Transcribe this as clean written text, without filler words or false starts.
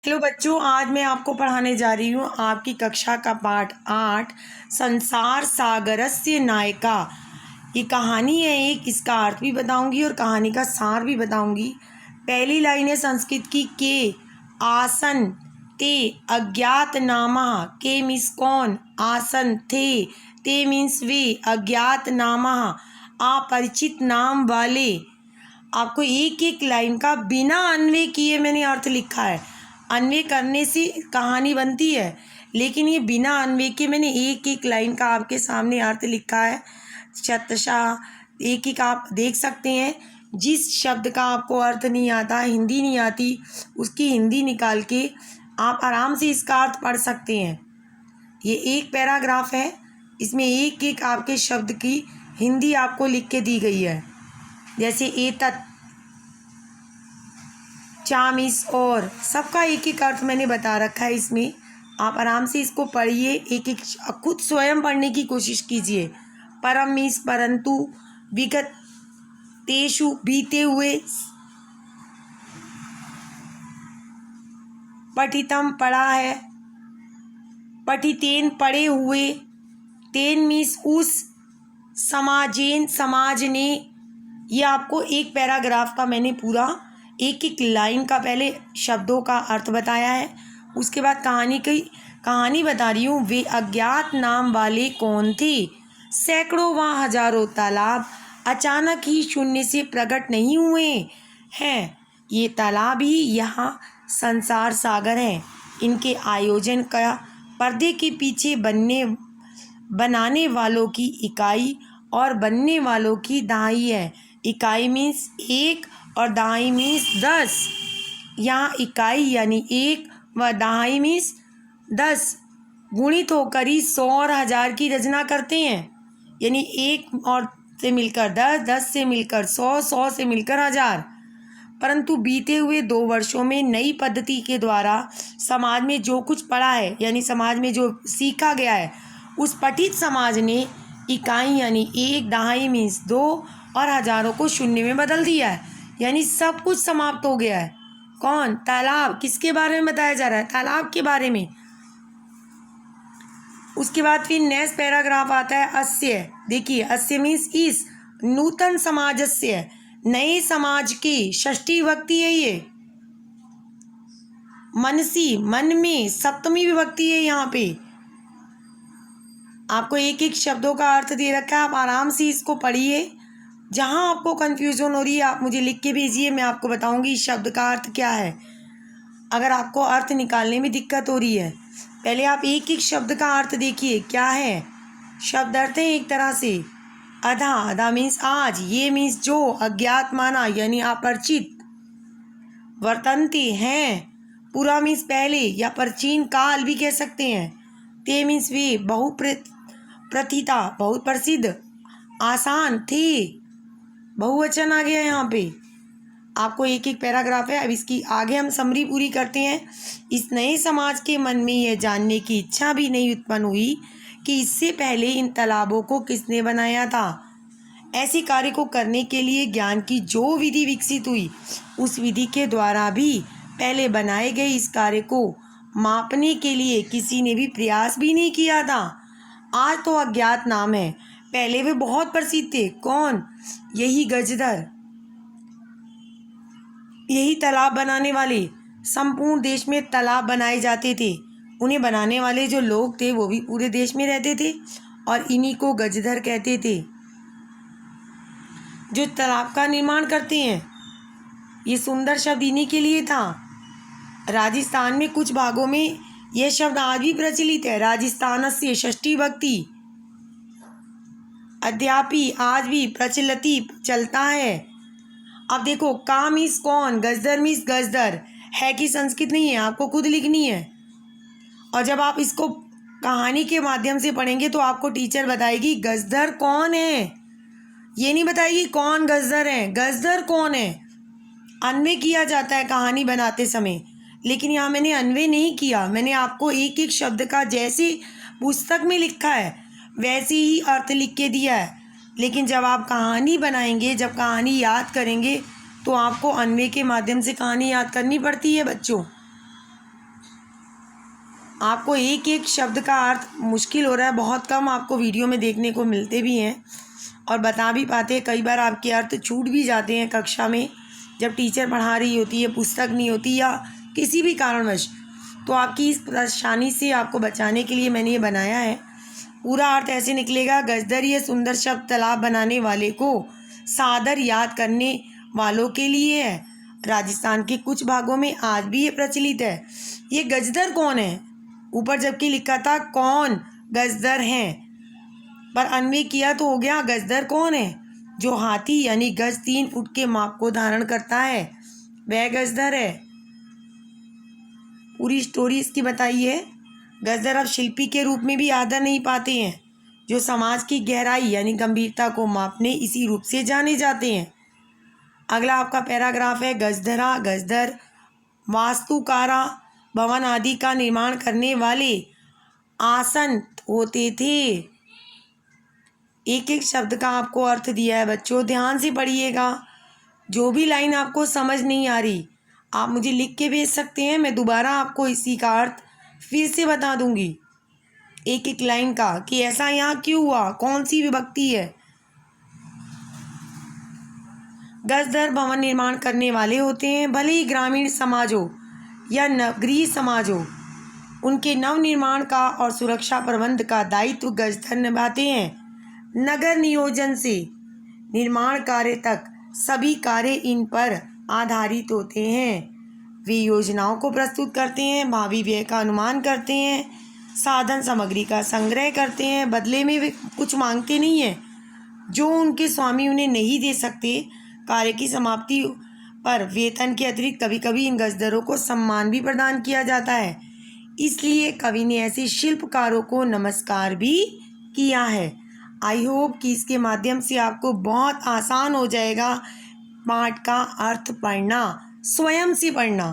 Hello बच्चों, आज मैं आपको पढ़ाने जा रही हूँ आपकी कक्षा का पाठ 8 संसार सागरस्य नायिका। ये कहानी है एक, इसका अर्थ भी बताऊंगी और कहानी का सार भी बताऊंगी। पहली लाइन है संस्कृत की, के आसन ते अज्ञात नामा। के मीन्स कौन, आसन थे ते मीन्स वे, अज्ञात नामा अपरिचित नाम वाले। आपको एक एक लाइन का बिना अन्वय किए मैंने अर्थ लिखा है। अन्वय करने से कहानी बनती है, लेकिन ये बिना अन्वय के मैंने एक एक लाइन का आपके सामने अर्थ लिखा है। शतशः एक एक आप देख सकते हैं। जिस शब्द का आपको अर्थ नहीं आता, हिंदी नहीं आती, उसकी हिंदी निकाल के आप आराम से इसका अर्थ पढ़ सकते हैं। ये एक पैराग्राफ है, इसमें एक एक आपके शब्द की हिंदी आपको लिख के दी गई है। जैसे एतत्, चामीस, और सबका एक एक अर्थ मैंने बता रखा है इसमें। आप आराम से इसको पढ़िए, एक एक खुद स्वयं पढ़ने की कोशिश कीजिए। परम मीन्स परंतु, विगत तेषु बीते हुए, पठितम पढ़ा है, पठितेन पढ़े हुए, तेन मीन्स उस, समाजेन समाज ने। ये आपको एक पैराग्राफ का मैंने पूरा एक एक लाइन का पहले शब्दों का अर्थ बताया है। उसके बाद कहानी बता रही हूँ। वे अज्ञात नाम वाले कौन थे? सैकड़ों व हजारों तालाब अचानक ही शून्य से प्रकट नहीं हुए हैं। ये तालाब ही यहाँ संसार सागर हैं। इनके आयोजन का पर्दे के पीछे बनाने वालों की इकाई और बनने वालों की दहाई है। इकाई मीन्स एक और दहाई मीन्स 10। यहाँ इकाई यानी एक व दहाई मीन्स 10 गुणित होकर ही 100 और 1000 की रचना करते हैं। यानी एक और से मिलकर 10, 10 से मिलकर 100, 100 से मिलकर 1000। परंतु बीते हुए 2 वर्षों में नई पद्धति के द्वारा समाज में जो कुछ पढ़ा है, यानी समाज में जो सीखा गया है, उस पठित समाज ने इकाई यानी एक, दहाई मीन्स 2 और हजारों को शून्य में बदल दिया है। यानी सब कुछ समाप्त हो गया है। कौन? तालाब। किसके बारे में बताया जा रहा है? तालाब के बारे में। उसके बाद फिर नेक्स्ट पैराग्राफ आता है अस्य। देखिए, अस्य मीन्स इस, नूतन समाजस्य, नए समाज की षष्ठी विभक्ति है ये। मनसी, मन में, सप्तमी विभक्ति है यहाँ पे। आपको एक एक शब्दों का अर्थ दे रखा है, आप आराम से इसको पढ़िए। जहाँ आपको कन्फ्यूजन हो रही है आप मुझे लिख के भेजिए, मैं आपको बताऊंगी इस शब्द का अर्थ क्या है। अगर आपको अर्थ निकालने में दिक्कत हो रही है, पहले आप एक एक शब्द का अर्थ देखिए क्या है। शब्द अर्थ है एक तरह से अधा, अधा मीन्स आज, ये मीन्स जो, अज्ञात माना यानी अपरिचित, वर्तन्ते हैं, पूरा मीन्स पहले या प्राचीन काल भी कह सकते हैं, ते मीन्स वे, बहुप्रथिता बहुत प्रसिद्ध, आसान थे, बहुवचन आ गया यहाँ पे। आपको एक एक पैराग्राफ है, अब इसकी आगे हम समरी पूरी करते हैं। इस नए समाज के मन में यह जानने की इच्छा भी नहीं उत्पन्न हुई कि इससे पहले इन तालाबों को किसने बनाया था। ऐसे कार्य को करने के लिए ज्ञान की जो विधि विकसित हुई, उस विधि के द्वारा भी पहले बनाए गए इस कार्य को मापने के लिए किसी ने भी प्रयास भी नहीं किया था। आज तो अज्ञात नाम है, पहले वे बहुत प्रसिद्ध थे। कौन? यही गजधर, यही तालाब बनाने वाले। संपूर्ण देश में तालाब बनाए जाते थे। उन्हें बनाने वाले जो लोग थे वो भी पूरे देश में रहते थे और इन्हीं को गजधर कहते थे, जो तालाब का निर्माण करते हैं। ये सुंदर शब्द इन्हीं के लिए था। राजस्थान में कुछ भागों में यह शब्द आज भी प्रचलित है। राजस्थान से षष्ठी विभक्ति अद्यापि आज भी प्रचलित चलता है। अब देखो, का मीन्स कौन, गजदर मीन्स गजदर है कि संस्कृत नहीं है, आपको खुद लिखनी है। और जब आप इसको कहानी के माध्यम से पढ़ेंगे तो आपको टीचर बताएगी गजदर कौन है, ये नहीं बताएगी कौन गजदर है। गजदर कौन है अन्वय किया जाता है कहानी बनाते समय, लेकिन यहाँ मैंने अन्वय नहीं किया। मैंने आपको एक एक शब्द का जैसे पुस्तक में लिखा है वैसे ही अर्थ लिख के दिया है। लेकिन जब आप कहानी बनाएंगे, जब कहानी याद करेंगे, तो आपको अन्वय के माध्यम से कहानी याद करनी पड़ती है बच्चों। आपको एक एक शब्द का अर्थ मुश्किल हो रहा है, बहुत कम आपको वीडियो में देखने को मिलते भी हैं और बता भी पाते हैं। कई बार आपके अर्थ छूट भी जाते हैं कक्षा में, जब टीचर पढ़ा रही होती है, पुस्तक नहीं होती या किसी भी कारणवश। तो आपकी इस परेशानी से आपको बचाने के लिए मैंने ये बनाया है। पूरा अर्थ ऐसे निकलेगा, गजदर ये सुंदर शब्द तालाब बनाने वाले को सादर याद करने वालों के लिए है। राजस्थान के कुछ भागों में आज भी ये प्रचलित है। ये गजदर कौन है? ऊपर जबकि लिखा था कौन गजदर हैं, पर अन्वय किया तो हो गया गजदर कौन है? जो हाथी यानी गज 3 फुट के माप को धारण करता है, वह गजदर है। पूरी स्टोरी इसकी बताइए। गजदर अब शिल्पी के रूप में भी आदर नहीं पाते हैं, जो समाज की गहराई यानी गंभीरता को मापने इसी रूप से जाने जाते हैं। अगला आपका पैराग्राफ है। गजधरा गजदर वास्तुकारा भवन आदि का निर्माण करने वाले आसन होते थे। एक एक शब्द का आपको अर्थ दिया है बच्चों, ध्यान से पढ़िएगा। जो भी लाइन आपको समझ नहीं आ रही आप मुझे लिख के भेज सकते हैं, मैं दोबारा आपको इसी का अर्थ फिर से बता दूंगी एक एक लाइन का, कि ऐसा यहाँ क्यों हुआ, कौन सी विभक्ति है। गजदर भवन निर्माण करने वाले होते हैं, भले ही ग्रामीण समाज हो या नगरीय समाज हो, उनके नव निर्माण का और सुरक्षा प्रबंध का दायित्व गजदर निभाते हैं। नगर नियोजन से निर्माण कार्य तक सभी कार्य इन पर आधारित होते हैं। वे योजनाओं को प्रस्तुत करते हैं, भावी व्यय का अनुमान करते हैं, साधन सामग्री का संग्रह करते हैं। बदले में वे कुछ मांगते नहीं हैं जो उनके स्वामी उन्हें नहीं दे सकते। कार्य की समाप्ति पर वेतन के अतिरिक्त कभी कभी इन गजदरों को सम्मान भी प्रदान किया जाता है। इसलिए कवि ने ऐसे शिल्पकारों को नमस्कार भी किया है। आई होप कि इसके माध्यम से आपको बहुत आसान हो जाएगा पाठ का अर्थ पढ़ना, स्वयं से पढ़ना।